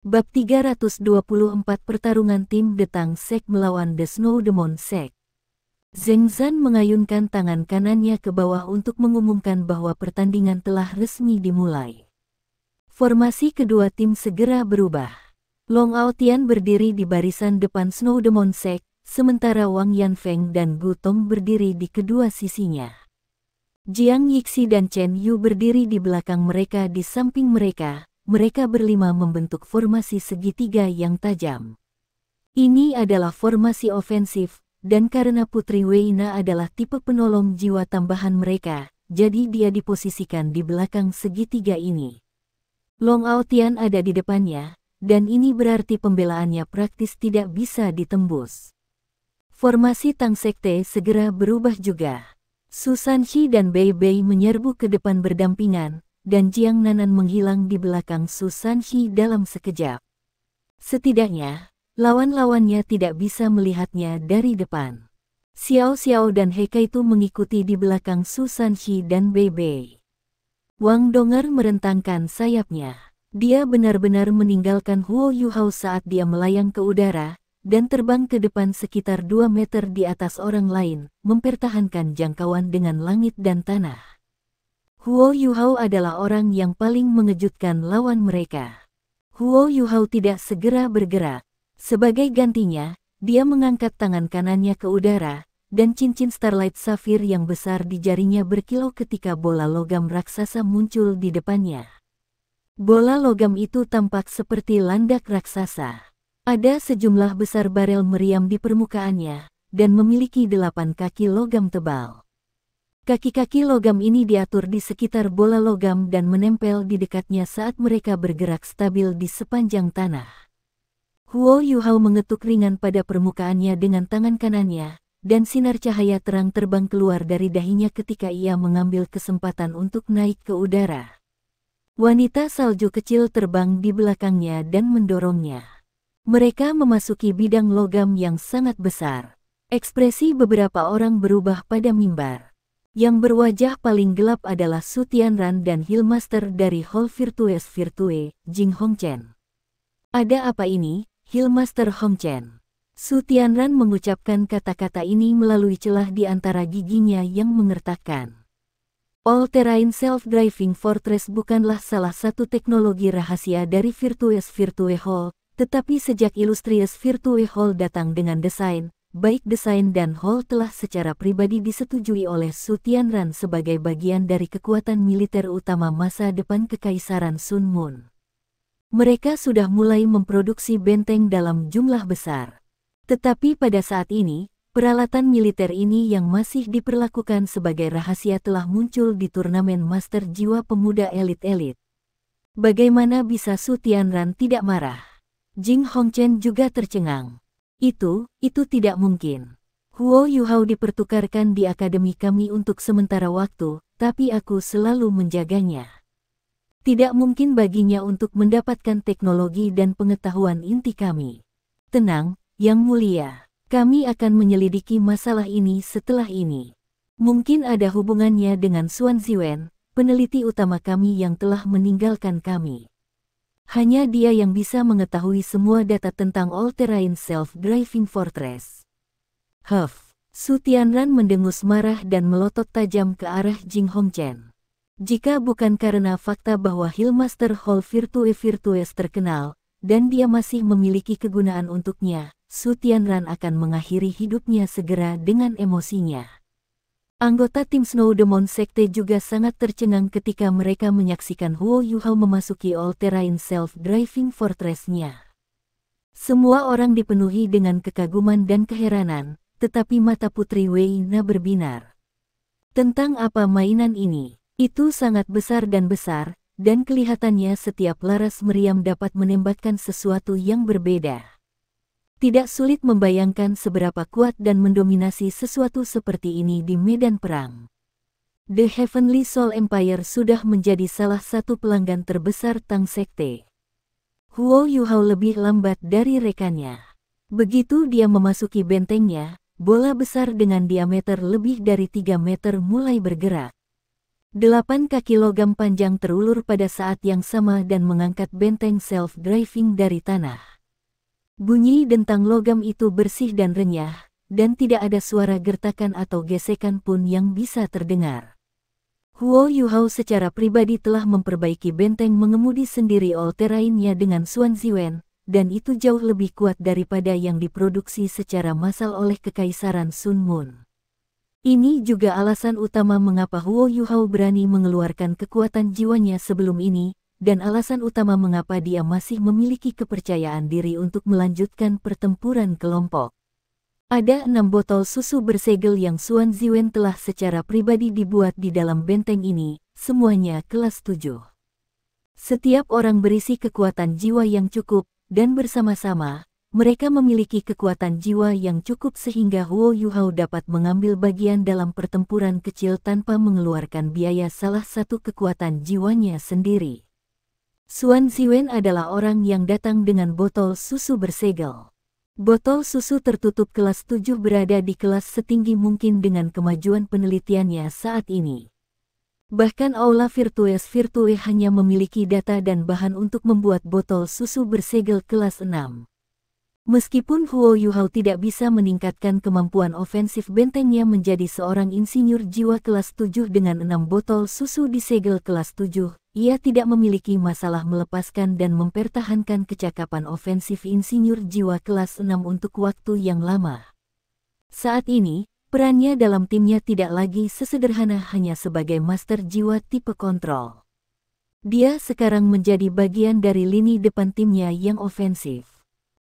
Bab 324 Pertarungan Tim The Tang Sek melawan The Snow Demon Sek. Zheng Zan mengayunkan tangan kanannya ke bawah untuk mengumumkan bahwa pertandingan telah resmi dimulai. Formasi kedua tim segera berubah. Long Aotian berdiri di barisan depan Snow Demon Sek, sementara Wang Yanfeng dan Gu Tong berdiri di kedua sisinya. Jiang Yixi dan Chen Yu berdiri di belakang mereka di samping mereka. Mereka berlima membentuk formasi segitiga yang tajam. Ini adalah formasi ofensif, dan karena Putri Weina adalah tipe penolong jiwa tambahan mereka, jadi dia diposisikan di belakang segitiga ini. Long Aotian ada di depannya, dan ini berarti pembelaannya praktis tidak bisa ditembus. Formasi Tang Sekte segera berubah juga. Su Sanxi dan Bei Bei menyerbu ke depan berdampingan, dan Jiang Nanan menghilang di belakang Su Sanxi dalam sekejap. Setidaknya, lawan-lawannya tidak bisa melihatnya dari depan. Xiao Xiao dan He Kaitu mengikuti di belakang Su Sanxi dan Bei Bei. Wang Donger merentangkan sayapnya. Dia benar-benar meninggalkan Huo Yuhao saat dia melayang ke udara, dan terbang ke depan sekitar 2 meter di atas orang lain, mempertahankan jangkauan dengan langit dan tanah. Huo Yuhao adalah orang yang paling mengejutkan lawan mereka. Huo Yuhao tidak segera bergerak. Sebagai gantinya, dia mengangkat tangan kanannya ke udara, dan cincin Starlight Sapphire yang besar di jarinya berkilau ketika bola logam raksasa muncul di depannya. Bola logam itu tampak seperti landak raksasa. Ada sejumlah besar barel meriam di permukaannya, dan memiliki 8 kaki logam tebal. Kaki-kaki logam ini diatur di sekitar bola logam dan menempel di dekatnya saat mereka bergerak stabil di sepanjang tanah. Huo Yuhao mengetuk ringan pada permukaannya dengan tangan kanannya, dan sinar cahaya terang terbang keluar dari dahinya ketika ia mengambil kesempatan untuk naik ke udara. Wanita salju kecil terbang di belakangnya dan mendorongnya. Mereka memasuki bidang logam yang sangat besar. Ekspresi beberapa orang berubah pada mimbar. Yang berwajah paling gelap adalah Su Tianran dan Healmaster dari Hall Virtues Virtue, Jing Hongchen. Ada apa ini, Healmaster Hongchen? Su Tianran mengucapkan kata-kata ini melalui celah di antara giginya yang mengertakkan. All-Terrain Self-Driving Fortress bukanlah salah satu teknologi rahasia dari Virtues Virtue Hall, tetapi sejak Illustrious Virtue Hall datang dengan desain, baik desain dan hall telah secara pribadi disetujui oleh Su Tianran sebagai bagian dari kekuatan militer utama masa depan Kekaisaran Sun Moon. Mereka sudah mulai memproduksi benteng dalam jumlah besar. Tetapi pada saat ini, peralatan militer ini yang masih diperlakukan sebagai rahasia telah muncul di turnamen Master Jiwa Pemuda Elit-Elit. Bagaimana bisa Su Tianran tidak marah? Jing Hongchen juga tercengang. Itu tidak mungkin. Huo Yuhao dipertukarkan di akademi kami untuk sementara waktu, tapi aku selalu menjaganya. Tidak mungkin baginya untuk mendapatkan teknologi dan pengetahuan inti kami. Tenang, Yang Mulia. Kami akan menyelidiki masalah ini setelah ini. Mungkin ada hubungannya dengan Xuan Ziwen, peneliti utama kami yang telah meninggalkan kami. Hanya dia yang bisa mengetahui semua data tentang All-Terrain Self-Driving Fortress. Huff. Su Tianran mendengus marah dan melotot tajam ke arah Jing Hongchen. Jika bukan karena fakta bahwa Healmaster Hall Virtue Virtues terkenal, dan dia masih memiliki kegunaan untuknya, Su Tianran akan mengakhiri hidupnya segera dengan emosinya. Anggota tim Snow Demon Sekte juga sangat tercengang ketika mereka menyaksikan Huo Yuhao memasuki All-Terrain Self-Driving Fortress-nya. Semua orang dipenuhi dengan kekaguman dan keheranan, tetapi mata Putri Weina berbinar. Tentang apa mainan ini? Itu sangat besar, dan kelihatannya setiap laras meriam dapat menembakkan sesuatu yang berbeda. Tidak sulit membayangkan seberapa kuat dan mendominasi sesuatu seperti ini di medan perang. The Heavenly Soul Empire sudah menjadi salah satu pelanggan terbesar Tang Sekte. Huo Yuhao lebih lambat dari rekannya. Begitu dia memasuki bentengnya, bola besar dengan diameter lebih dari 3 meter mulai bergerak. 8 kaki logam panjang terulur pada saat yang sama dan mengangkat benteng self-driving dari tanah. Bunyi dentang logam itu bersih dan renyah, dan tidak ada suara gertakan atau gesekan pun yang bisa terdengar. Huo Yuhao secara pribadi telah memperbaiki benteng mengemudi sendiri all-terrain-nya dengan Xuan Ziwen, dan itu jauh lebih kuat daripada yang diproduksi secara massal oleh Kekaisaran Sun Moon. Ini juga alasan utama mengapa Huo Yuhao berani mengeluarkan kekuatan jiwanya sebelum ini, dan alasan utama mengapa dia masih memiliki kepercayaan diri untuk melanjutkan pertempuran kelompok. Ada 6 botol susu bersegel yang Xuan Ziwen telah secara pribadi dibuat di dalam benteng ini, semuanya kelas 7. Setiap orang berisi kekuatan jiwa yang cukup, dan bersama-sama, mereka memiliki kekuatan jiwa yang cukup sehingga Huo Yuhao dapat mengambil bagian dalam pertempuran kecil tanpa mengeluarkan biaya salah satu kekuatan jiwanya sendiri. Xuan Ziwen adalah orang yang datang dengan botol susu bersegel. Botol susu tertutup kelas 7 berada di kelas setinggi mungkin dengan kemajuan penelitiannya saat ini. Bahkan Aula Virtue hanya memiliki data dan bahan untuk membuat botol susu bersegel kelas 6. Meskipun Huo Yuhao tidak bisa meningkatkan kemampuan ofensif bentengnya menjadi seorang insinyur jiwa kelas 7 dengan 6 botol susu di segel kelas 7, ia tidak memiliki masalah melepaskan dan mempertahankan kecakapan ofensif insinyur jiwa kelas 6 untuk waktu yang lama. Saat ini, perannya dalam timnya tidak lagi sesederhana hanya sebagai master jiwa tipe kontrol. Dia sekarang menjadi bagian dari lini depan timnya yang ofensif.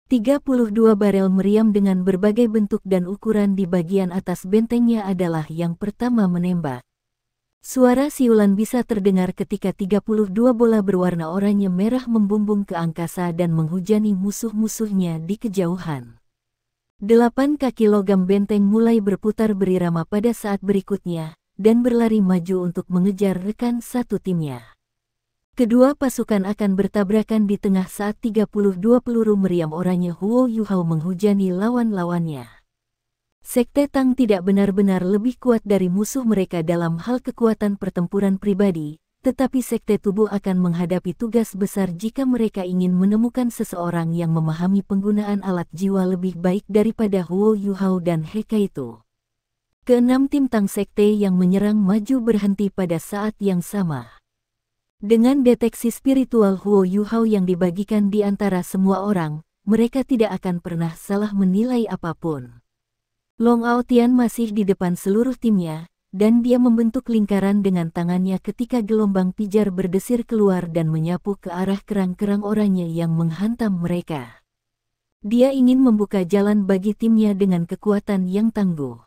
32 barel meriam dengan berbagai bentuk dan ukuran di bagian atas bentengnya adalah yang pertama menembak. Suara siulan bisa terdengar ketika 32 bola berwarna oranye merah membumbung ke angkasa dan menghujani musuh-musuhnya di kejauhan. 8 kaki logam benteng mulai berputar berirama pada saat berikutnya, dan berlari maju untuk mengejar rekan satu timnya. Kedua pasukan akan bertabrakan di tengah saat 32 peluru meriam oranye Huo Yuhao menghujani lawan-lawannya. Sekte Tang tidak benar-benar lebih kuat dari musuh mereka dalam hal kekuatan pertempuran pribadi, tetapi Sekte Tubuh akan menghadapi tugas besar jika mereka ingin menemukan seseorang yang memahami penggunaan alat jiwa lebih baik daripada Huo Yuhao dan Hekaitu. Keenam tim Tang Sekte yang menyerang maju berhenti pada saat yang sama. Dengan deteksi spiritual Huo Yuhao yang dibagikan di antara semua orang, mereka tidak akan pernah salah menilai apapun. Long Aotian masih di depan seluruh timnya, dan dia membentuk lingkaran dengan tangannya ketika gelombang pijar berdesir keluar dan menyapu ke arah kerang-kerang oranye yang menghantam mereka. Dia ingin membuka jalan bagi timnya dengan kekuatan yang tangguh.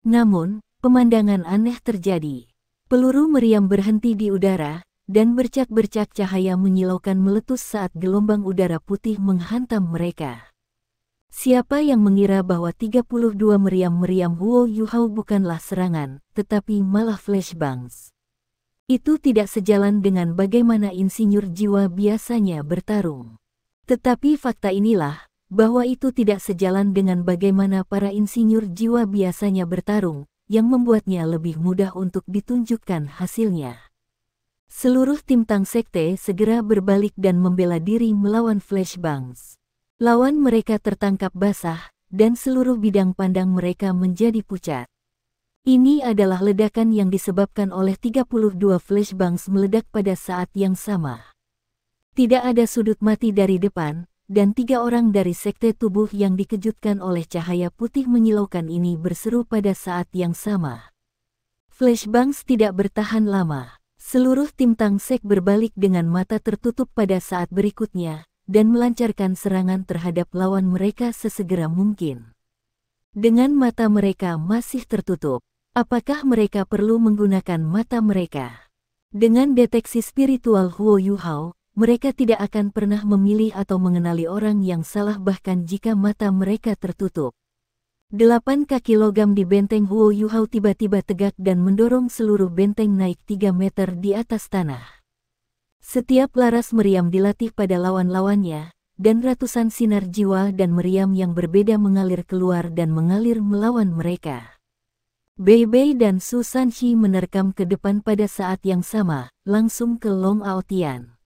Namun, pemandangan aneh terjadi. Peluru meriam berhenti di udara, dan bercak-bercak cahaya menyilaukan meletus saat gelombang udara putih menghantam mereka. Siapa yang mengira bahwa 32 meriam-meriam Huo Yuhao bukanlah serangan, tetapi malah flashbangs. Itu tidak sejalan dengan bagaimana insinyur jiwa biasanya bertarung. Tetapi fakta inilah, bahwa itu tidak sejalan dengan bagaimana para insinyur jiwa biasanya bertarung, yang membuatnya lebih mudah untuk ditunjukkan hasilnya. Seluruh tim Tang Sekte segera berbalik dan membela diri melawan flashbangs. Lawan mereka tertangkap basah, dan seluruh bidang pandang mereka menjadi pucat. Ini adalah ledakan yang disebabkan oleh 32 flashbangs meledak pada saat yang sama. Tidak ada sudut mati dari depan, dan 3 orang dari Sekte Tubuh yang dikejutkan oleh cahaya putih menyilaukan ini berseru pada saat yang sama. Flashbangs tidak bertahan lama. Seluruh tim Tang Sek berbalik dengan mata tertutup pada saat berikutnya, dan melancarkan serangan terhadap lawan mereka sesegera mungkin. Dengan mata mereka masih tertutup, apakah mereka perlu menggunakan mata mereka? Dengan deteksi spiritual Huo Yuhao, mereka tidak akan pernah memilih atau mengenali orang yang salah bahkan jika mata mereka tertutup. 8 kaki logam di benteng Huo Yuhao tiba-tiba tegak dan mendorong seluruh benteng naik 3 meter di atas tanah. Setiap laras meriam dilatih pada lawan-lawannya, dan ratusan sinar jiwa dan meriam yang berbeda mengalir keluar dan mengalir melawan mereka. Bei Bei dan Su Sanxi menerkam ke depan pada saat yang sama, langsung ke Long Aotian.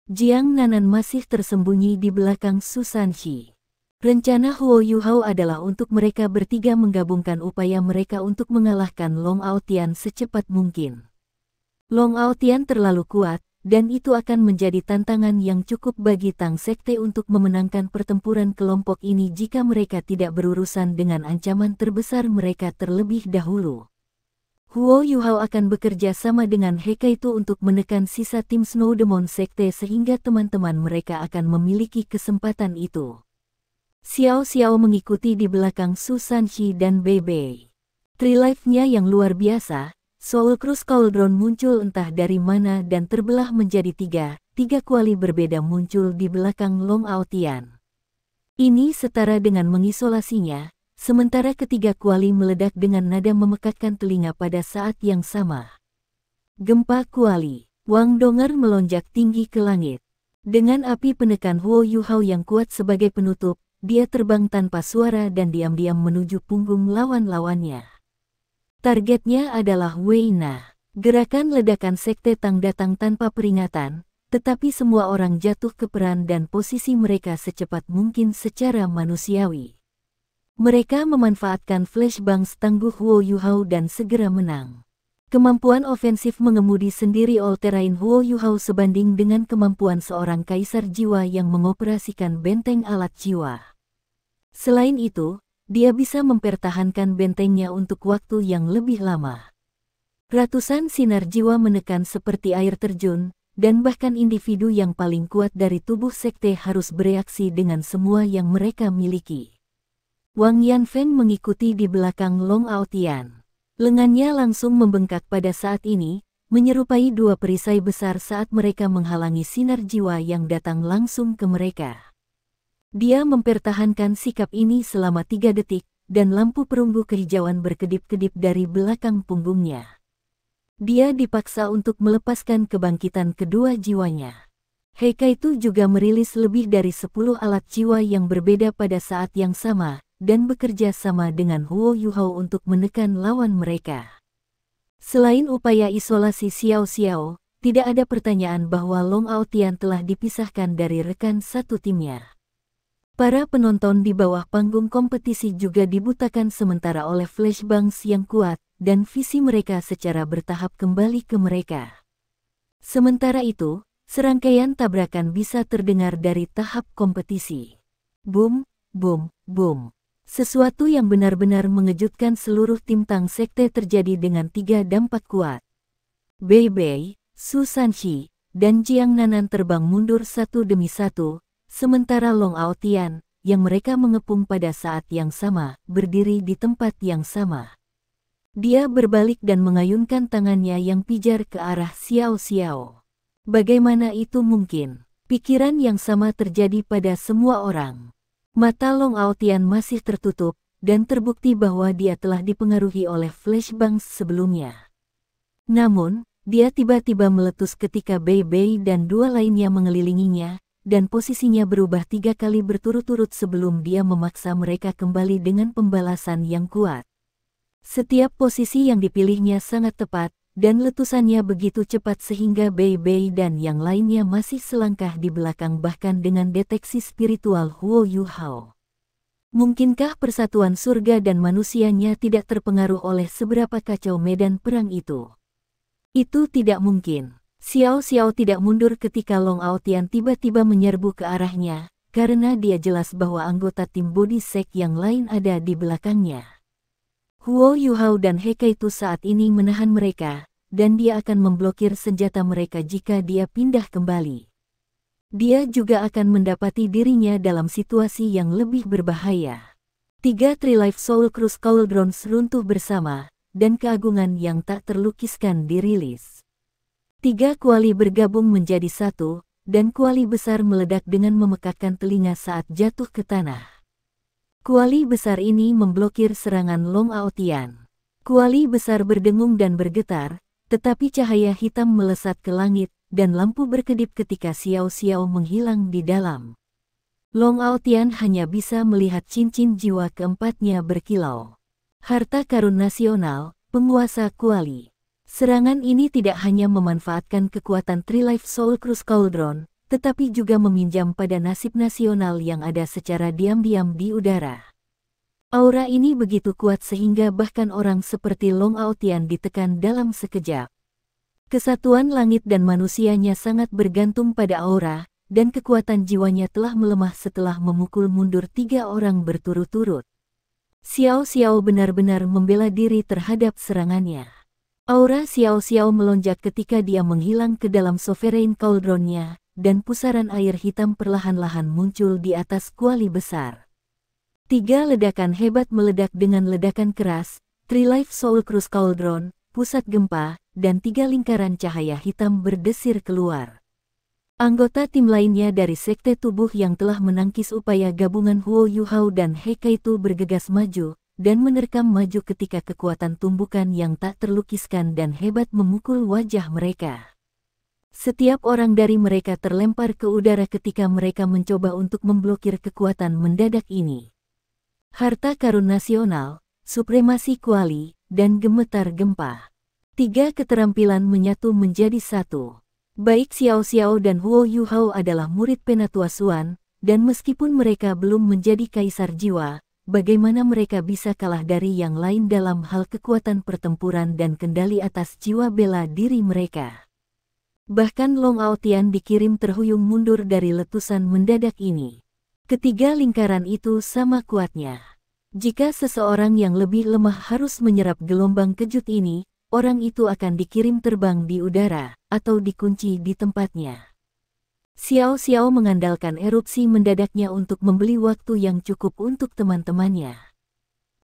Jiang Nanan masih tersembunyi di belakang Su Sanxi. Rencana Huo Yuhao adalah untuk mereka bertiga menggabungkan upaya mereka untuk mengalahkan Long Aotian secepat mungkin. Long Aotian terlalu kuat, dan itu akan menjadi tantangan yang cukup bagi Tang Sekte untuk memenangkan pertempuran kelompok ini jika mereka tidak berurusan dengan ancaman terbesar mereka terlebih dahulu. Huo Yuhao akan bekerja sama dengan Hekaitu untuk menekan sisa tim Snow Demon Sekte sehingga teman-teman mereka akan memiliki kesempatan itu. Xiao Xiao mengikuti di belakang Su Sanxi dan Bei Bei. Trilife-nya yang luar biasa, Soul Cruise Cauldron muncul entah dari mana dan terbelah menjadi tiga kuali berbeda muncul di belakang Long Aotian. Ini setara dengan mengisolasinya, sementara ketiga kuali meledak dengan nada memekakkan telinga pada saat yang sama. Gempa kuali, Wang Donger melonjak tinggi ke langit. Dengan api penekan Huo Yuhao yang kuat sebagai penutup, dia terbang tanpa suara dan diam-diam menuju punggung lawan-lawannya. Targetnya adalah Wei Na. Gerakan ledakan Sekte Tang datang tanpa peringatan, tetapi semua orang jatuh ke peran dan posisi mereka secepat mungkin secara manusiawi. Mereka memanfaatkan flashbangs tangguh Huo Yuhao dan segera menang. Kemampuan ofensif mengemudi sendiri all-terrain Huo Yuhao sebanding dengan kemampuan seorang kaisar jiwa yang mengoperasikan benteng alat jiwa. Selain itu, dia bisa mempertahankan bentengnya untuk waktu yang lebih lama. Ratusan sinar jiwa menekan seperti air terjun, dan bahkan individu yang paling kuat dari tubuh sekte harus bereaksi dengan semua yang mereka miliki. Wang Yanfeng mengikuti di belakang Long Aotian. Lengannya langsung membengkak pada saat ini, menyerupai dua perisai besar saat mereka menghalangi sinar jiwa yang datang langsung ke mereka. Dia mempertahankan sikap ini selama 3 detik, dan lampu perunggu kehijauan berkedip-kedip dari belakang punggungnya. Dia dipaksa untuk melepaskan kebangkitan kedua jiwanya. Hekaitu juga merilis lebih dari 10 alat jiwa yang berbeda pada saat yang sama, dan bekerja sama dengan Huo Yuhao untuk menekan lawan mereka. Selain upaya isolasi Xiao Xiao, tidak ada pertanyaan bahwa Long Aotian telah dipisahkan dari rekan satu timnya. Para penonton di bawah panggung kompetisi juga dibutakan sementara oleh flashbangs yang kuat, dan visi mereka secara bertahap kembali ke mereka. Sementara itu, serangkaian tabrakan bisa terdengar dari tahap kompetisi. Boom, boom, boom. Sesuatu yang benar-benar mengejutkan seluruh tim Tang Sekte terjadi dengan 3 dampak kuat. Bei Bei, Su Sanxi, dan Jiang Nanan terbang mundur satu demi satu, sementara Long Aotian, yang mereka mengepung pada saat yang sama, berdiri di tempat yang sama. Dia berbalik dan mengayunkan tangannya yang pijar ke arah Xiao Xiao. Bagaimana itu mungkin? Pikiran yang sama terjadi pada semua orang. Mata Long Aotian masih tertutup, dan terbukti bahwa dia telah dipengaruhi oleh flashbangs sebelumnya. Namun, dia tiba-tiba meletus ketika Bei Bei dan dua lainnya mengelilinginya, dan posisinya berubah 3 kali berturut-turut sebelum dia memaksa mereka kembali dengan pembalasan yang kuat. Setiap posisi yang dipilihnya sangat tepat, dan letusannya begitu cepat sehingga Bei Bei dan yang lainnya masih selangkah di belakang bahkan dengan deteksi spiritual Huo Yuhao. Mungkinkah persatuan surga dan manusianya tidak terpengaruh oleh seberapa kacau medan perang itu? Itu tidak mungkin. Xiao Xiao tidak mundur ketika Long Aotian tiba-tiba menyerbu ke arahnya, karena dia jelas bahwa anggota tim Body Sect yang lain ada di belakangnya. Huo Yuhao dan Hekaitu saat ini menahan mereka, dan dia akan memblokir senjata mereka jika dia pindah kembali. Dia juga akan mendapati dirinya dalam situasi yang lebih berbahaya. 3 Trilife Soul Cruise Cauldrons runtuh bersama, dan keagungan yang tak terlukiskan dirilis. 3 kuali bergabung menjadi satu, dan kuali besar meledak dengan memekakkan telinga saat jatuh ke tanah. Kuali besar ini memblokir serangan Long Aotian. Kuali besar berdengung dan bergetar, tetapi cahaya hitam melesat ke langit, dan lampu berkedip ketika Xiao Xiao menghilang di dalam. Long Aotian hanya bisa melihat cincin jiwa keempatnya berkilau. Harta karun nasional, penguasa kuali. Serangan ini tidak hanya memanfaatkan kekuatan Three Life Soul Cruise Cauldron, tetapi juga meminjam pada nasib nasional yang ada secara diam-diam di udara. Aura ini begitu kuat sehingga bahkan orang seperti Long Aotian ditekan dalam sekejap. Kesatuan langit dan manusianya sangat bergantung pada aura, dan kekuatan jiwanya telah melemah setelah memukul mundur 3 orang berturut-turut. Xiao Xiao benar-benar membela diri terhadap serangannya. Aura Xiao Xiao melonjak ketika dia menghilang ke dalam Sovereign Cauldron-nya, dan pusaran air hitam perlahan-lahan muncul di atas kuali besar. 3 ledakan hebat meledak dengan ledakan keras, Three Life Soul Cruise Cauldron, pusat gempa, dan 3 lingkaran cahaya hitam berdesir keluar. Anggota tim lainnya dari Sekte Tubuh yang telah menangkis upaya gabungan Huo Yuhao dan He Kaitu bergegas maju, dan menerkam maju ketika kekuatan tumbukan yang tak terlukiskan dan hebat memukul wajah mereka. Setiap orang dari mereka terlempar ke udara ketika mereka mencoba untuk memblokir kekuatan mendadak ini. Harta karun nasional, supremasi kuali, dan gemetar gempa. 3 keterampilan menyatu menjadi satu. Baik Xiao Xiao dan Huo Yuhao adalah murid Penatua Xuan, dan meskipun mereka belum menjadi kaisar jiwa, bagaimana mereka bisa kalah dari yang lain dalam hal kekuatan pertempuran dan kendali atas jiwa bela diri mereka. Bahkan Long Aotian dikirim terhuyung mundur dari letusan mendadak ini. Ketiga lingkaran itu sama kuatnya. Jika seseorang yang lebih lemah harus menyerap gelombang kejut ini, orang itu akan dikirim terbang di udara, atau dikunci di tempatnya. Xiao Xiao mengandalkan erupsi mendadaknya untuk membeli waktu yang cukup untuk teman-temannya.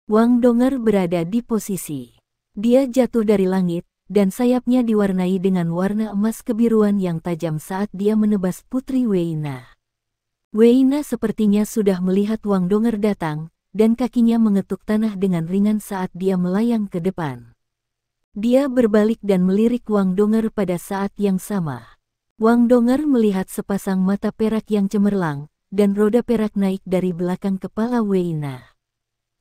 Wang Donger berada di posisi. Dia jatuh dari langit, dan sayapnya diwarnai dengan warna emas kebiruan yang tajam saat dia menebas Putri Weina. Weina sepertinya sudah melihat Wang Donger datang, dan kakinya mengetuk tanah dengan ringan saat dia melayang ke depan. Dia berbalik dan melirik Wang Donger pada saat yang sama. Wang Donger melihat sepasang mata perak yang cemerlang, dan roda perak naik dari belakang kepala Weina.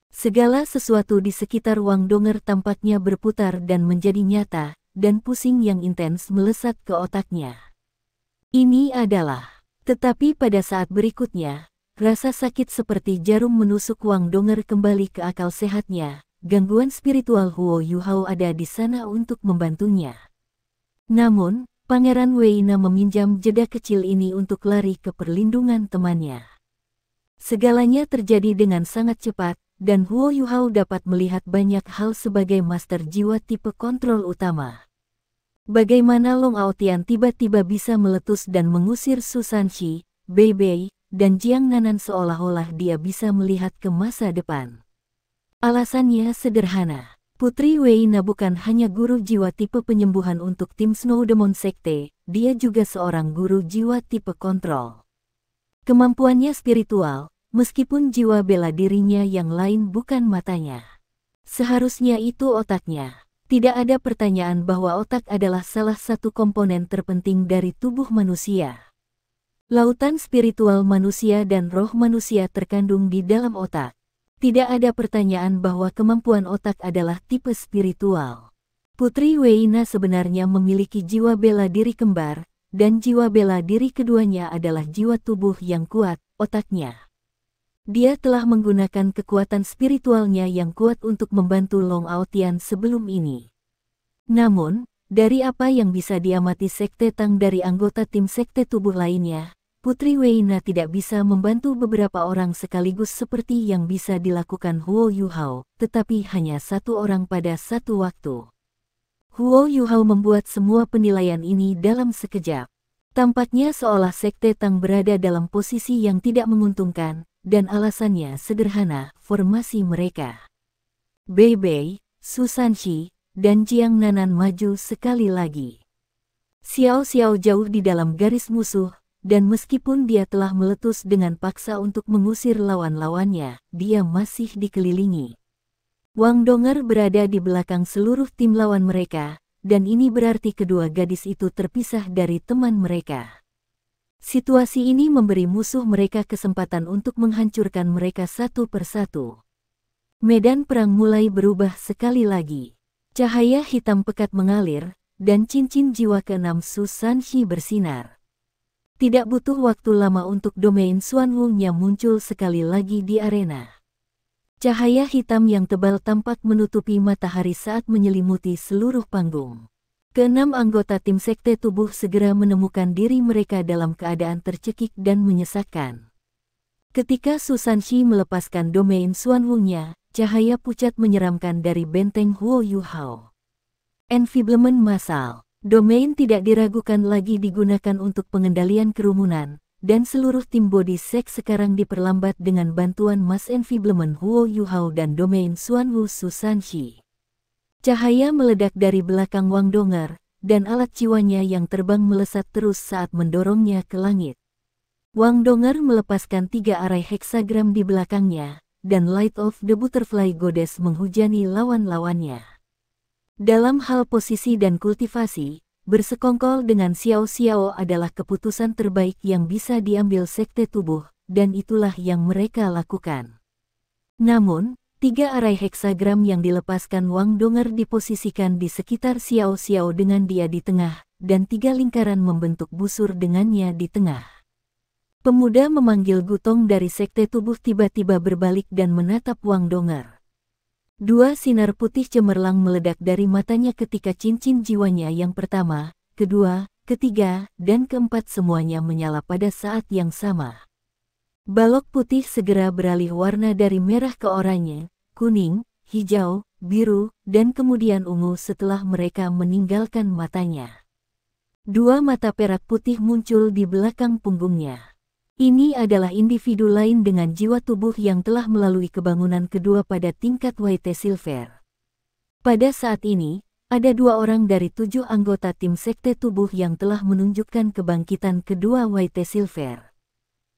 Segala sesuatu di sekitar Wang Donger tampaknya berputar dan menjadi nyata, dan pusing yang intens melesat ke otaknya. Ini adalah. Tetapi pada saat berikutnya, rasa sakit seperti jarum menusuk Wang Donger kembali ke akal sehatnya. Gangguan spiritual Huo Yuhao ada di sana untuk membantunya. Namun, Pangeran Weina meminjam jeda kecil ini untuk lari ke perlindungan temannya. Segalanya terjadi dengan sangat cepat, dan Huo Yuhao dapat melihat banyak hal sebagai master jiwa tipe kontrol utama. Bagaimana Long Aotian tiba-tiba bisa meletus dan mengusir Su Sanxi, Bei Bei, dan Jiang Nanan seolah-olah dia bisa melihat ke masa depan. Alasannya sederhana. Putri Weina bukan hanya guru jiwa tipe penyembuhan untuk tim Snow Demon Sekte, dia juga seorang guru jiwa tipe kontrol. Kemampuannya spiritual, meskipun jiwa bela dirinya yang lain bukan matanya. Seharusnya itu otaknya. Tidak ada pertanyaan bahwa otak adalah salah satu komponen terpenting dari tubuh manusia. Lautan spiritual manusia dan roh manusia terkandung di dalam otak. Tidak ada pertanyaan bahwa kemampuan otak adalah tipe spiritual. Putri Weina sebenarnya memiliki jiwa bela diri kembar, dan jiwa bela diri keduanya adalah jiwa tubuh yang kuat, otaknya. Dia telah menggunakan kekuatan spiritualnya yang kuat untuk membantu Long Aotian sebelum ini. Namun, dari apa yang bisa diamati Sekte Tang dari anggota tim Sekte Tubuh lainnya, Putri Weina tidak bisa membantu beberapa orang sekaligus seperti yang bisa dilakukan Huo Yuhao, tetapi hanya satu orang pada satu waktu. Huo Yuhao membuat semua penilaian ini dalam sekejap. Tampaknya seolah Sekte Tang berada dalam posisi yang tidak menguntungkan, dan alasannya sederhana, formasi mereka. Bei Bei, Su Sanxi, dan Jiang Nanan maju sekali lagi. Xiao Xiao jauh di dalam garis musuh, dan meskipun dia telah meletus dengan paksa untuk mengusir lawan-lawannya, dia masih dikelilingi. Wang Donger berada di belakang seluruh tim lawan mereka, dan ini berarti kedua gadis itu terpisah dari teman mereka. Situasi ini memberi musuh mereka kesempatan untuk menghancurkan mereka satu persatu. Medan perang mulai berubah sekali lagi. Cahaya hitam pekat mengalir, dan cincin jiwa ke-6 Su Sanxi bersinar. Tidak butuh waktu lama untuk domain Xuanwu-nya muncul sekali lagi di arena. Cahaya hitam yang tebal tampak menutupi matahari saat menyelimuti seluruh panggung. Ke-6 anggota tim sekte tubuh segera menemukan diri mereka dalam keadaan tercekik dan menyesakkan. Ketika Su Sanxi melepaskan domain Xuanwu-nya, cahaya pucat menyeramkan dari benteng Huo Yuhao. Enfiblement massal. Domain tidak diragukan lagi digunakan untuk pengendalian kerumunan, dan seluruh tim body sek sekarang diperlambat dengan bantuan Mass Enfiblement Huo Yuhao dan domain Xuanwu Su Sanxi. Cahaya meledak dari belakang Wang Donger, dan alat jiwanya yang terbang melesat terus saat mendorongnya ke langit. Wang Donger melepaskan 3 arai heksagram di belakangnya, dan Light of the Butterfly Goddess menghujani lawan-lawannya. Dalam hal posisi dan kultivasi, bersekongkol dengan Xiao Xiao adalah keputusan terbaik yang bisa diambil sekte tubuh, dan itulah yang mereka lakukan. Namun, 3 arai heksagram yang dilepaskan Wang Donger diposisikan di sekitar Xiao Xiao dengan dia di tengah, dan 3 lingkaran membentuk busur dengannya di tengah. Pemuda memanggil Gutong dari sekte tubuh tiba-tiba berbalik dan menatap Wang Donger. 2 sinar putih cemerlang meledak dari matanya ketika cincin jiwanya yang pertama, kedua, ketiga, dan keempat semuanya menyala pada saat yang sama. Balok putih segera beralih warna dari merah ke oranye, kuning, hijau, biru, dan kemudian ungu setelah mereka meninggalkan matanya. 2 mata perak putih muncul di belakang punggungnya. Ini adalah individu lain dengan jiwa tubuh yang telah melalui kebangunan kedua pada tingkat White Silver. Pada saat ini, ada 2 orang dari 7 anggota tim sekte tubuh yang telah menunjukkan kebangkitan kedua White Silver.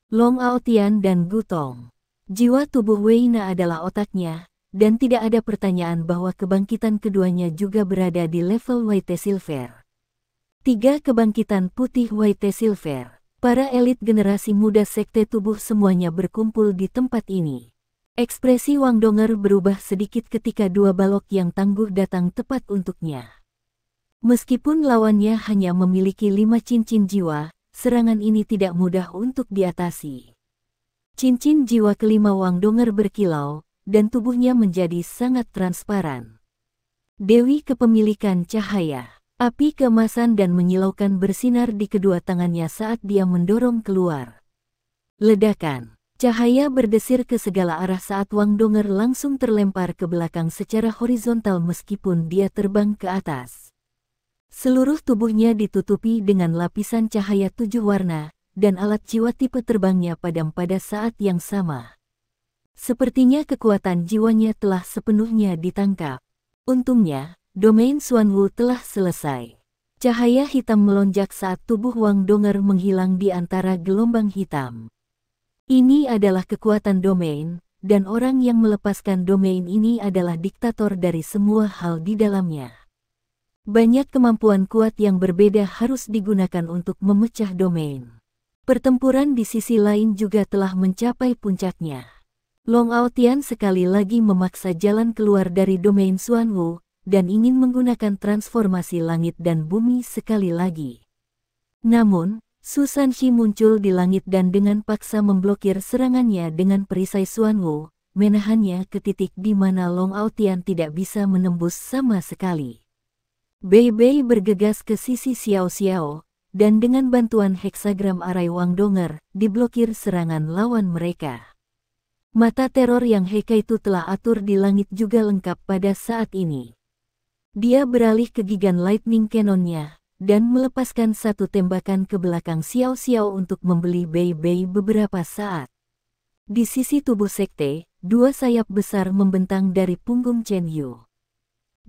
Long Aotian dan Gutong. Jiwa tubuh Weina adalah otaknya, dan tidak ada pertanyaan bahwa kebangkitan keduanya juga berada di level White Silver. 3 kebangkitan putih White Silver. Para elit generasi muda sekte tubuh semuanya berkumpul di tempat ini. Ekspresi Wang Donger berubah sedikit ketika 2 balok yang tangguh datang tepat untuknya. Meskipun lawannya hanya memiliki 5 cincin jiwa, serangan ini tidak mudah untuk diatasi. Cincin jiwa kelima Wang Donger berkilau, dan tubuhnya menjadi sangat transparan. Dewi kepemilikan cahaya. Api keemasan dan menyilaukan bersinar di kedua tangannya saat dia mendorong keluar. Ledakan. Cahaya berdesir ke segala arah saat Wang Donger langsung terlempar ke belakang secara horizontal meskipun dia terbang ke atas. Seluruh tubuhnya ditutupi dengan lapisan cahaya 7 warna, dan alat jiwa tipe terbangnya padam pada saat yang sama. Sepertinya kekuatan jiwanya telah sepenuhnya ditangkap. Untungnya, domain Xuanwu telah selesai. Cahaya hitam melonjak saat tubuh Wang Donger menghilang di antara gelombang hitam. Ini adalah kekuatan domain, dan orang yang melepaskan domain ini adalah diktator dari semua hal di dalamnya. Banyak kemampuan kuat yang berbeda harus digunakan untuk memecah domain. Pertempuran di sisi lain juga telah mencapai puncaknya. Long Aotian sekali lagi memaksa jalan keluar dari domain Xuanwu, dan ingin menggunakan transformasi langit dan bumi sekali lagi. Namun, Su Sanxi muncul di langit dan dengan paksa memblokir serangannya dengan perisai Xuanwu, menahannya ke titik di mana Long Aotian tidak bisa menembus sama sekali. Bei Bei bergegas ke sisi Xiao Xiao, dan dengan bantuan heksagram arai Wang Donger, diblokir serangan lawan mereka. Mata teror yang Heike itu telah atur di langit juga lengkap pada saat ini. Dia beralih ke gigan lightning cannonnya, dan melepaskan 1 tembakan ke belakang Xiao Xiao untuk membeli Bei Bei beberapa saat. Di sisi tubuh sekte, 2 sayap besar membentang dari punggung Chen Yu.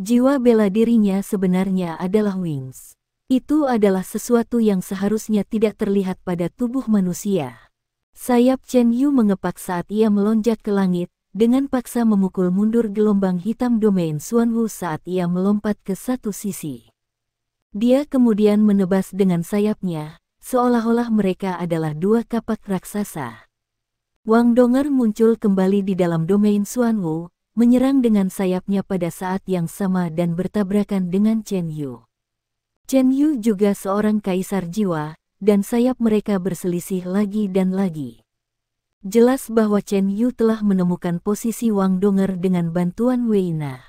Jiwa bela dirinya sebenarnya adalah wings. Itu adalah sesuatu yang seharusnya tidak terlihat pada tubuh manusia. Sayap Chen Yu mengepak saat ia melonjak ke langit, dengan paksa memukul mundur gelombang hitam domain Xuanwu saat ia melompat ke satu sisi. Dia kemudian menebas dengan sayapnya, seolah-olah mereka adalah 2 kapak raksasa. Wang Donger muncul kembali di dalam domain Xuanwu, menyerang dengan sayapnya pada saat yang sama dan bertabrakan dengan Chen Yu. Chen Yu juga seorang kaisar jiwa, dan sayap mereka berselisih lagi dan lagi. Jelas bahwa Chen Yu telah menemukan posisi Wang Donger dengan bantuan Wei Na.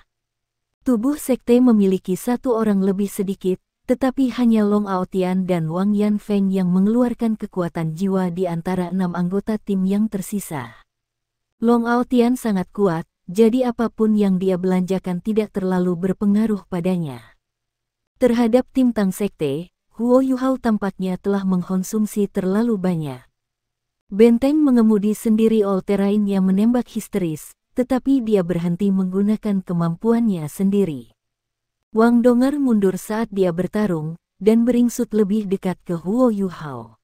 Tubuh sekte memiliki satu orang lebih sedikit, tetapi hanya Long Aotian dan Wang Yanfeng yang mengeluarkan kekuatan jiwa di antara 6 anggota tim yang tersisa. Long Aotian sangat kuat, jadi apapun yang dia belanjakan tidak terlalu berpengaruh padanya. Terhadap tim Tang Sekte, Huo Yuhao tampaknya telah mengkonsumsi terlalu banyak. Benteng mengemudi sendiri all-terrain yang menembak histeris, tetapi dia berhenti menggunakan kemampuannya sendiri. Wang Donger mundur saat dia bertarung, dan beringsut lebih dekat ke Huo Yuhao.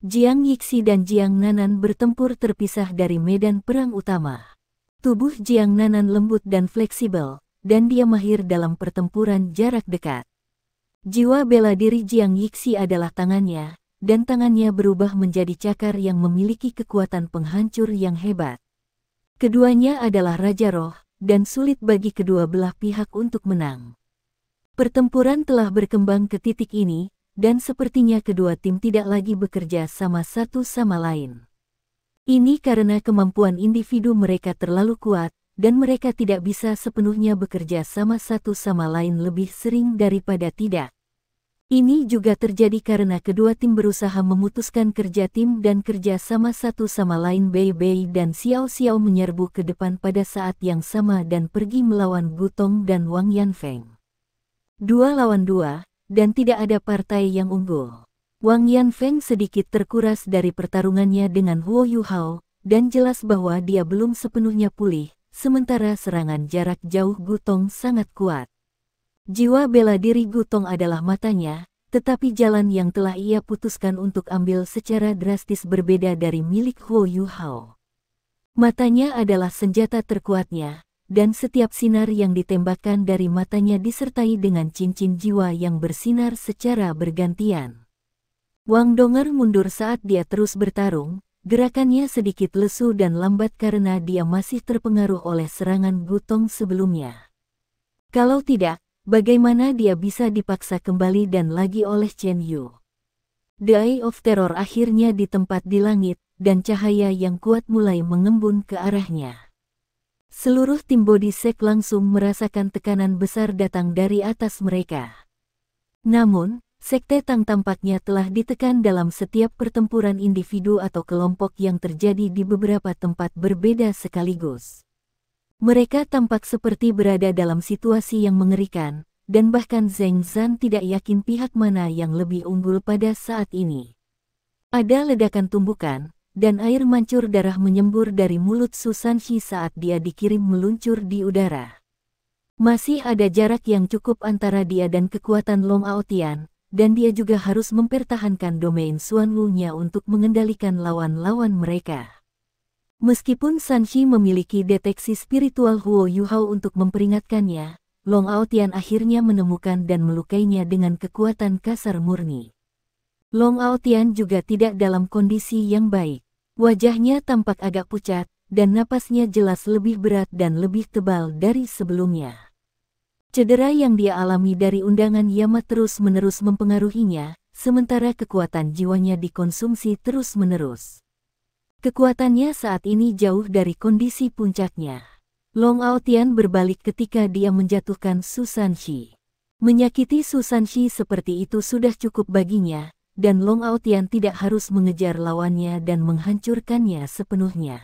Jiang Yixi dan Jiang Nanan bertempur terpisah dari medan perang utama. Tubuh Jiang Nanan lembut dan fleksibel, dan dia mahir dalam pertempuran jarak dekat. Jiwa bela diri Jiang Yixi adalah tangannya, dan tangannya berubah menjadi cakar yang memiliki kekuatan penghancur yang hebat. Keduanya adalah Raja Roh, dan sulit bagi kedua belah pihak untuk menang. Pertempuran telah berkembang ke titik ini, dan sepertinya kedua tim tidak lagi bekerja sama satu sama lain. Ini karena kemampuan individu mereka terlalu kuat, dan mereka tidak bisa sepenuhnya bekerja sama satu sama lain lebih sering daripada tidak. Ini juga terjadi karena kedua tim berusaha memutuskan kerja tim dan kerja sama satu sama lain. Bei Bei dan Xiao Xiao menyerbu ke depan pada saat yang sama dan pergi melawan Gutong dan Wang Yanfeng. 2 lawan 2, dan tidak ada partai yang unggul. Wang Yanfeng sedikit terkuras dari pertarungannya dengan Huo Yuhao, dan jelas bahwa dia belum sepenuhnya pulih, sementara serangan jarak jauh Gutong sangat kuat. Jiwa bela diri Gutong adalah matanya, tetapi jalan yang telah ia putuskan untuk ambil secara drastis berbeda dari milik Huo Yuhao. Matanya adalah senjata terkuatnya, dan setiap sinar yang ditembakkan dari matanya disertai dengan cincin jiwa yang bersinar secara bergantian. Wang Donger mundur saat dia terus bertarung, gerakannya sedikit lesu dan lambat karena dia masih terpengaruh oleh serangan Gutong sebelumnya. Kalau tidak, bagaimana dia bisa dipaksa kembali dan lagi oleh Chen Yu? The Eye of Terror akhirnya ditempat di langit, dan cahaya yang kuat mulai mengembun ke arahnya. Seluruh tim Body Sect langsung merasakan tekanan besar datang dari atas mereka. Namun, Sekte Tang tampaknya telah ditekan dalam setiap pertempuran individu atau kelompok yang terjadi di beberapa tempat berbeda sekaligus. Mereka tampak seperti berada dalam situasi yang mengerikan, dan bahkan Zheng Zan tidak yakin pihak mana yang lebih unggul pada saat ini. Ada ledakan tumbukan, dan air mancur darah menyembur dari mulut Su Sanxi saat dia dikirim meluncur di udara. Masih ada jarak yang cukup antara dia dan kekuatan Long Aotian, dan dia juga harus mempertahankan domain Xuan Wu-nya untuk mengendalikan lawan-lawan mereka. Meskipun Sanxi memiliki deteksi spiritual Huo Yuhao untuk memperingatkannya, Long Aotian akhirnya menemukan dan melukainya dengan kekuatan kasar murni. Long Aotian juga tidak dalam kondisi yang baik. Wajahnya tampak agak pucat, dan napasnya jelas lebih berat dan lebih tebal dari sebelumnya. Cedera yang dia alami dari undangan Yama terus-menerus mempengaruhinya, sementara kekuatan jiwanya dikonsumsi terus-menerus. Kekuatannya saat ini jauh dari kondisi puncaknya. Long Aotian berbalik ketika dia menjatuhkan Su Sanxi. Menyakiti Su Sanxi seperti itu sudah cukup baginya, dan Long Aotian tidak harus mengejar lawannya dan menghancurkannya sepenuhnya.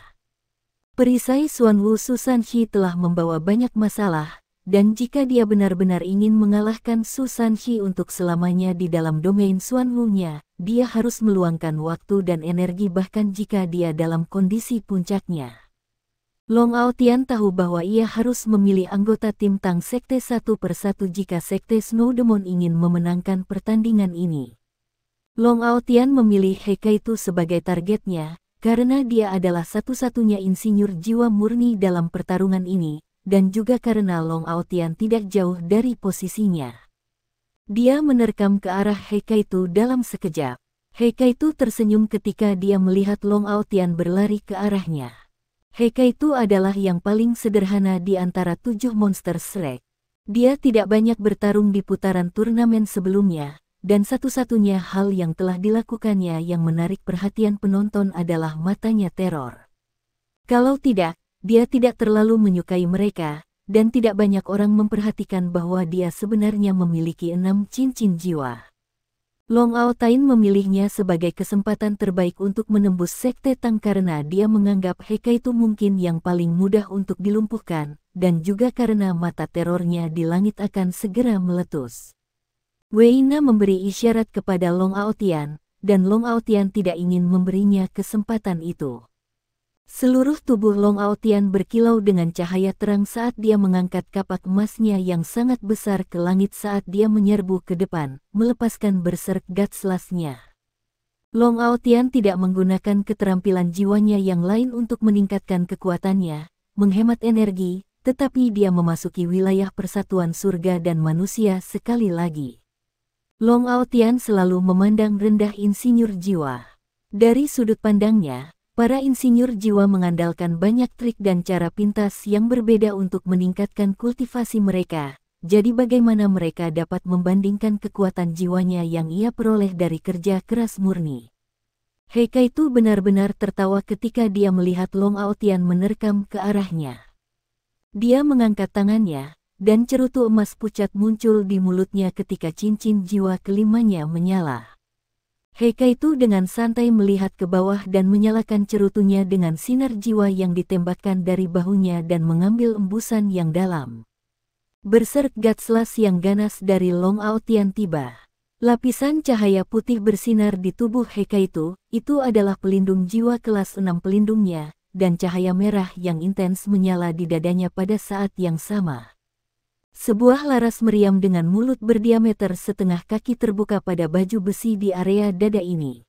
Perisai Xuan Wu Su Sanxi telah membawa banyak masalah, dan jika dia benar-benar ingin mengalahkan Su Sanxi untuk selamanya di dalam domain Xuan Wu-nya, dia harus meluangkan waktu dan energi bahkan jika dia dalam kondisi puncaknya. Long Aotian tahu bahwa ia harus memilih anggota tim Tang Sekte satu persatu jika Sekte Snow Demon ingin memenangkan pertandingan ini. Long Aotian memilih Heikaitu sebagai targetnya, karena dia adalah satu-satunya insinyur jiwa murni dalam pertarungan ini, dan juga karena Long Aotian tidak jauh dari posisinya. Dia menerkam ke arah Heikaitu dalam sekejap. Heikaitu tersenyum ketika dia melihat Long Aotian berlari ke arahnya. Heikaitu adalah yang paling sederhana di antara 7 monster Shrek. Dia tidak banyak bertarung di putaran turnamen sebelumnya, dan satu-satunya hal yang telah dilakukannya yang menarik perhatian penonton adalah matanya teror. Kalau tidak, dia tidak terlalu menyukai mereka, dan tidak banyak orang memperhatikan bahwa dia sebenarnya memiliki 6 cincin jiwa. Long Aotain memilihnya sebagai kesempatan terbaik untuk menembus Sekte Tang karena dia menganggap Heikaitu mungkin yang paling mudah untuk dilumpuhkan, dan juga karena mata terornya di langit akan segera meletus. Wei Na memberi isyarat kepada Long Aotian, dan Long Aotian tidak ingin memberinya kesempatan itu. Seluruh tubuh Long Aotian berkilau dengan cahaya terang saat dia mengangkat kapak emasnya yang sangat besar ke langit saat dia menyerbu ke depan, melepaskan berserk Gatslash-nya. Long Aotian tidak menggunakan keterampilan jiwanya yang lain untuk meningkatkan kekuatannya, menghemat energi, tetapi dia memasuki wilayah persatuan surga dan manusia sekali lagi. Long Aotian selalu memandang rendah insinyur jiwa. Dari sudut pandangnya, para insinyur jiwa mengandalkan banyak trik dan cara pintas yang berbeda untuk meningkatkan kultivasi mereka, jadi bagaimana mereka dapat membandingkan kekuatan jiwanya yang ia peroleh dari kerja keras murni. Heikaitu benar-benar tertawa ketika dia melihat Long Aotian menerkam ke arahnya. Dia mengangkat tangannya, dan cerutu emas pucat muncul di mulutnya ketika cincin jiwa kelimanya menyala. Heikaitu dengan santai melihat ke bawah dan menyalakan cerutunya dengan sinar jiwa yang ditembakkan dari bahunya dan mengambil embusan yang dalam. Berserk Gatslash yang ganas dari Long Aotian tiba. Lapisan cahaya putih bersinar di tubuh Heikaitu, itu adalah pelindung jiwa kelas 6 pelindungnya, dan cahaya merah yang intens menyala di dadanya pada saat yang sama. Sebuah laras meriam dengan mulut berdiameter setengah kaki terbuka pada baju besi di area dada ini.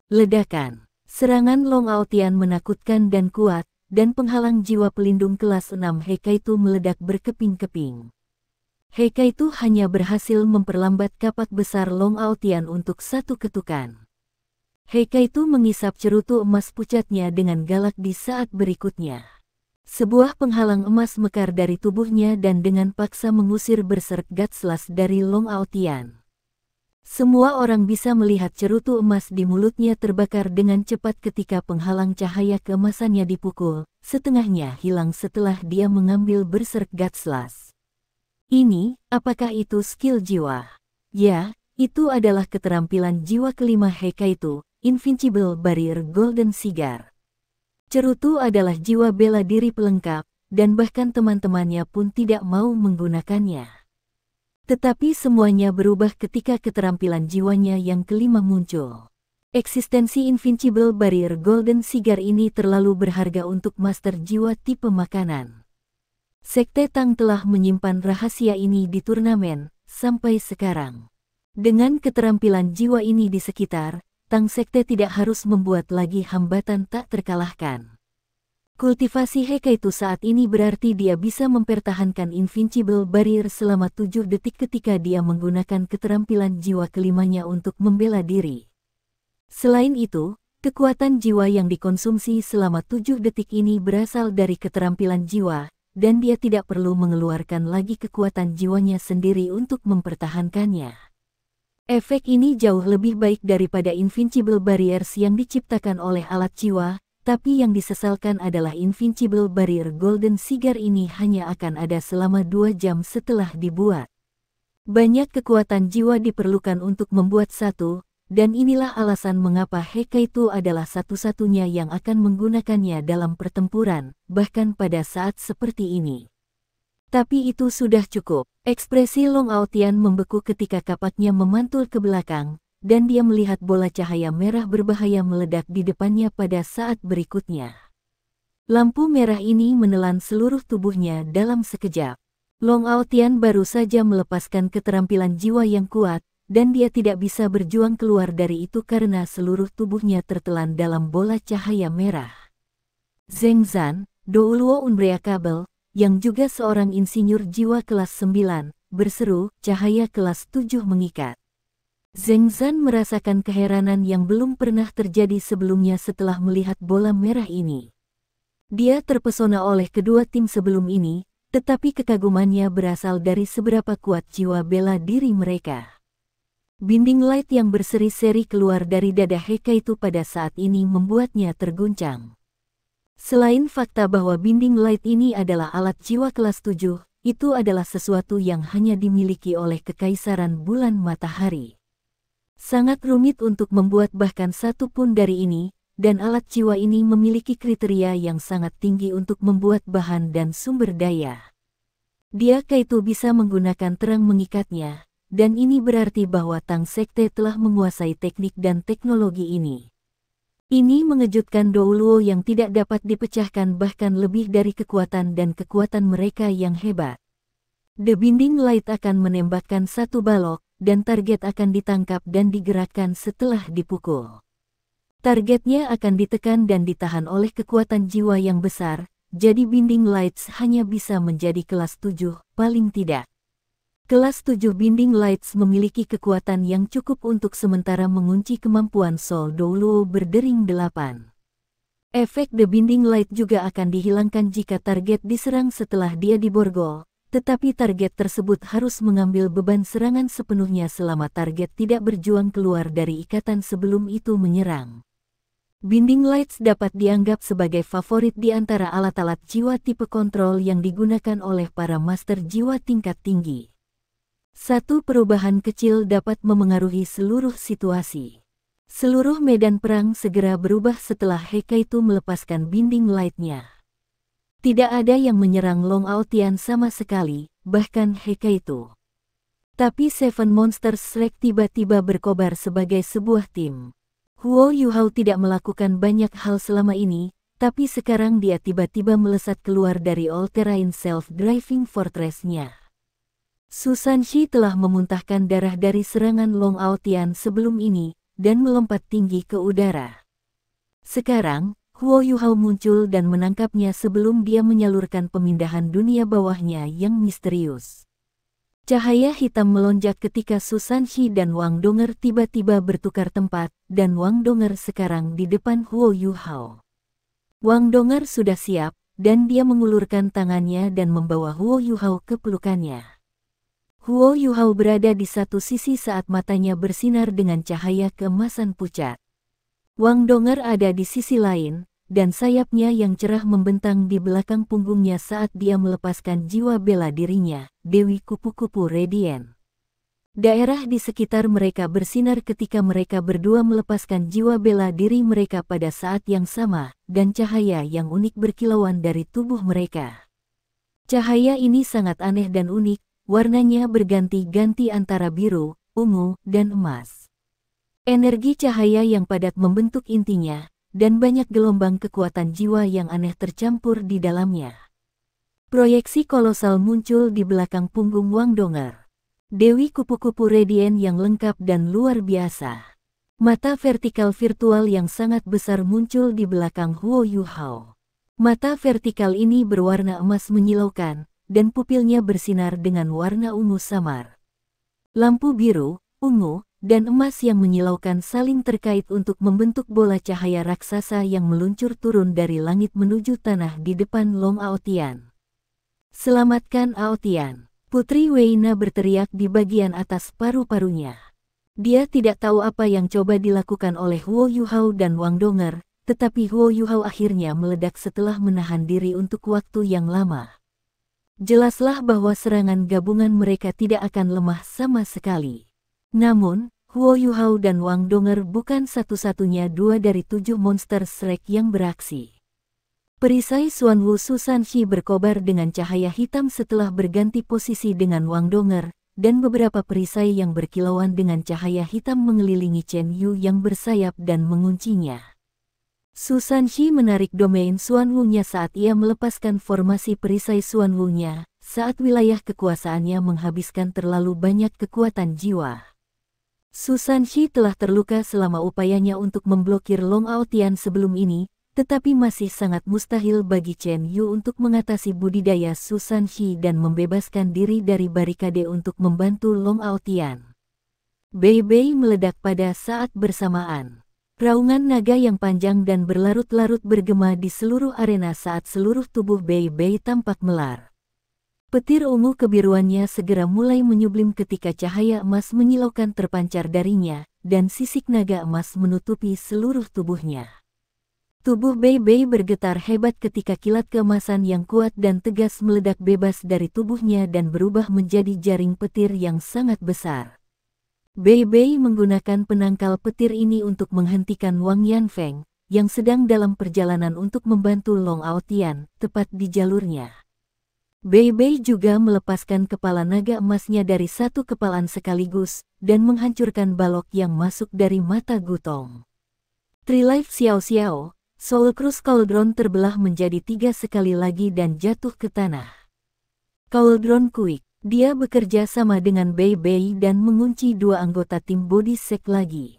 Ledakan. Serangan Long Aotian menakutkan dan kuat, dan penghalang jiwa pelindung kelas 6 Heikaitu meledak berkeping-keping. Heikaitu hanya berhasil memperlambat kapak besar Long Aotian untuk satu ketukan. Heikaitu mengisap cerutu emas pucatnya dengan galak di saat berikutnya. Sebuah penghalang emas mekar dari tubuhnya dan dengan paksa mengusir berserk Gatslash dari Long Aotian. Semua orang bisa melihat cerutu emas di mulutnya terbakar dengan cepat ketika penghalang cahaya keemasannya dipukul, setengahnya hilang setelah dia mengambil berserk Gatslash. Ini, apakah itu skill jiwa? Ya, itu adalah keterampilan jiwa kelima Heikaitu, Invincible Barrier Golden Cigar. Cerutu adalah jiwa bela diri pelengkap, dan bahkan teman-temannya pun tidak mau menggunakannya. Tetapi semuanya berubah ketika keterampilan jiwanya yang kelima muncul. Eksistensi Invincible Barrier Golden Cigar ini terlalu berharga untuk master jiwa tipe makanan. Sekte Tang telah menyimpan rahasia ini di turnamen, sampai sekarang. Dengan keterampilan jiwa ini di sekitar, Tang Sekte tidak harus membuat lagi hambatan tak terkalahkan. Kultivasi Heikaitu saat ini berarti dia bisa mempertahankan Invincible Barrier selama 7 detik ketika dia menggunakan keterampilan jiwa kelimanya untuk membela diri. Selain itu, kekuatan jiwa yang dikonsumsi selama 7 detik ini berasal dari keterampilan jiwa, dan dia tidak perlu mengeluarkan lagi kekuatan jiwanya sendiri untuk mempertahankannya. Efek ini jauh lebih baik daripada Invincible Barriers yang diciptakan oleh alat jiwa, tapi yang disesalkan adalah Invincible Barrier Golden Cigar ini hanya akan ada selama 2 jam setelah dibuat. Banyak kekuatan jiwa diperlukan untuk membuat satu, dan inilah alasan mengapa Heikaitu adalah satu-satunya yang akan menggunakannya dalam pertempuran, bahkan pada saat seperti ini. Tapi itu sudah cukup. Ekspresi Long Aotian membeku ketika kapaknya memantul ke belakang, dan dia melihat bola cahaya merah berbahaya meledak di depannya pada saat berikutnya. Lampu merah ini menelan seluruh tubuhnya dalam sekejap. Long Aotian baru saja melepaskan keterampilan jiwa yang kuat, dan dia tidak bisa berjuang keluar dari itu karena seluruh tubuhnya tertelan dalam bola cahaya merah. Zheng Zan, Douluo Unbreakable, yang juga seorang insinyur jiwa kelas 9, berseru, cahaya kelas 7 mengikat. Zheng Zan merasakan keheranan yang belum pernah terjadi sebelumnya setelah melihat bola merah ini. Dia terpesona oleh kedua tim sebelum ini, tetapi kekagumannya berasal dari seberapa kuat jiwa bela diri mereka. Binding light yang berseri-seri keluar dari dada Hekaitu pada saat ini membuatnya terguncang. Selain fakta bahwa binding light ini adalah alat jiwa kelas 7, itu adalah sesuatu yang hanya dimiliki oleh Kekaisaran Bulan Matahari. Sangat rumit untuk membuat bahkan satu pun dari ini, dan alat jiwa ini memiliki kriteria yang sangat tinggi untuk membuat bahan dan sumber daya. Dia Kaitu bisa menggunakan terang mengikatnya, dan ini berarti bahwa Tang Sekte telah menguasai teknik dan teknologi ini. Ini mengejutkan Douluo yang tidak dapat dipecahkan bahkan lebih dari kekuatan dan kekuatan mereka yang hebat. The Binding Light akan menembakkan satu balok, dan target akan ditangkap dan digerakkan setelah dipukul. Targetnya akan ditekan dan ditahan oleh kekuatan jiwa yang besar, jadi Binding Lights hanya bisa menjadi kelas 7, paling tidak. Kelas 7 Binding Lights memiliki kekuatan yang cukup untuk sementara mengunci kemampuan Soul Douluo berdering 8. Efek The Binding Light juga akan dihilangkan jika target diserang setelah dia diborgol, tetapi target tersebut harus mengambil beban serangan sepenuhnya selama target tidak berjuang keluar dari ikatan sebelum itu menyerang. Binding Lights dapat dianggap sebagai favorit di antara alat-alat jiwa tipe kontrol yang digunakan oleh para master jiwa tingkat tinggi. Satu perubahan kecil dapat memengaruhi seluruh situasi. Seluruh medan perang segera berubah setelah Hekaitu melepaskan Binding Light-nya. Tidak ada yang menyerang Long Aotian sama sekali, bahkan Hekaitu. Tapi Seven Monsters Shrek tiba-tiba berkobar sebagai sebuah tim. Huo Yuhao tidak melakukan banyak hal selama ini, tapi sekarang dia tiba-tiba melesat keluar dari all-terrain self-driving fortress-nya. Su Sanxi telah memuntahkan darah dari serangan Long Aotian sebelum ini, dan melompat tinggi ke udara. Sekarang, Huo Yuhao muncul dan menangkapnya sebelum dia menyalurkan pemindahan dunia bawahnya yang misterius. Cahaya hitam melonjak ketika Su Sanxi dan Wang Donger tiba-tiba bertukar tempat, dan Wang Donger sekarang di depan Huo Yuhao. Wang Donger sudah siap, dan dia mengulurkan tangannya dan membawa Huo Yuhao ke pelukannya. Huo Yuhao berada di satu sisi saat matanya bersinar dengan cahaya keemasan pucat. Wang Donger ada di sisi lain, dan sayapnya yang cerah membentang di belakang punggungnya saat dia melepaskan jiwa bela dirinya, Dewi Kupu-Kupu Radiant. Daerah di sekitar mereka bersinar ketika mereka berdua melepaskan jiwa bela diri mereka pada saat yang sama, dan cahaya yang unik berkilauan dari tubuh mereka. Cahaya ini sangat aneh dan unik. Warnanya berganti-ganti antara biru, ungu, dan emas. Energi cahaya yang padat membentuk intinya, dan banyak gelombang kekuatan jiwa yang aneh tercampur di dalamnya. Proyeksi kolosal muncul di belakang punggung Wang Donger. Dewi Kupu-Kupu Radiant yang lengkap dan luar biasa. Mata vertikal virtual yang sangat besar muncul di belakang Huo Yuhao. Mata vertikal ini berwarna emas menyilaukan, dan pupilnya bersinar dengan warna ungu samar. Lampu biru, ungu, dan emas yang menyilaukan saling terkait untuk membentuk bola cahaya raksasa yang meluncur turun dari langit menuju tanah di depan Long Aotian. Selamatkan Aotian, Putri Weina berteriak di bagian atas paru-parunya. Dia tidak tahu apa yang coba dilakukan oleh Huo Yuhao dan Wang Donger, tetapi Huo Yuhao akhirnya meledak setelah menahan diri untuk waktu yang lama. Jelaslah bahwa serangan gabungan mereka tidak akan lemah sama sekali. Namun, Huo Yuhao dan Wang Donger bukan satu-satunya dua dari 7 monster Shrek yang beraksi. Perisai Xuanwu Su Sanxi berkobar dengan cahaya hitam setelah berganti posisi dengan Wang Donger, dan beberapa perisai yang berkilauan dengan cahaya hitam mengelilingi Chen Yu yang bersayap dan menguncinya. Su Sanxi menarik domain Xuanwu-nya saat ia melepaskan formasi perisai Xuanwu-nya, saat wilayah kekuasaannya menghabiskan terlalu banyak kekuatan jiwa. Su Sanxi telah terluka selama upayanya untuk memblokir Long Aotian sebelum ini, tetapi masih sangat mustahil bagi Chen Yu untuk mengatasi budidaya Su Sanxi dan membebaskan diri dari barikade untuk membantu Long Aotian. Bei Bei meledak pada saat bersamaan. Raungan naga yang panjang dan berlarut-larut bergema di seluruh arena saat seluruh tubuh Bei Bei tampak melar. Petir ungu kebiruannya segera mulai menyublim ketika cahaya emas menyilaukan terpancar darinya, dan sisik naga emas menutupi seluruh tubuhnya. Tubuh Bei Bei bergetar hebat ketika kilat keemasan yang kuat dan tegas meledak bebas dari tubuhnya dan berubah menjadi jaring petir yang sangat besar. Bei Bei menggunakan penangkal petir ini untuk menghentikan Wang Yanfeng, yang sedang dalam perjalanan untuk membantu Long Aotian, tepat di jalurnya. Bei Bei juga melepaskan kepala naga emasnya dari satu kepalan sekaligus, dan menghancurkan balok yang masuk dari mata Gutong. Trilife Xiao Xiao, Soul Cruise Cauldron terbelah menjadi 3 sekali lagi dan jatuh ke tanah. Cauldron Quick. Dia bekerja sama dengan Bei Bei dan mengunci 2 anggota tim Body Sect lagi.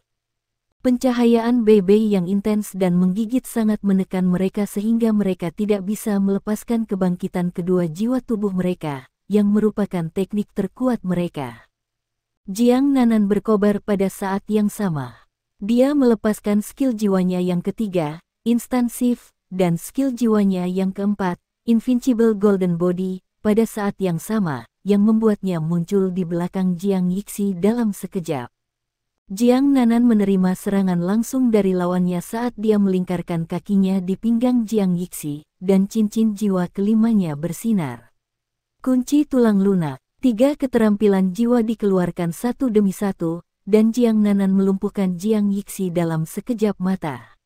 Pencahayaan Bei Bei yang intens dan menggigit sangat menekan mereka sehingga mereka tidak bisa melepaskan kebangkitan kedua jiwa tubuh mereka, yang merupakan teknik terkuat mereka. Jiang Nanan berkobar pada saat yang sama. Dia melepaskan skill jiwanya yang ketiga, Instant Shift, dan skill jiwanya yang keempat, Invincible Golden Body, pada saat yang sama, yang membuatnya muncul di belakang Jiang Yixi dalam sekejap. Jiang Nanan menerima serangan langsung dari lawannya saat dia melingkarkan kakinya di pinggang Jiang Yixi, dan cincin jiwa kelimanya bersinar. Kunci tulang lunak, 3 keterampilan jiwa dikeluarkan satu demi satu, dan Jiang Nanan melumpuhkan Jiang Yixi dalam sekejap mata.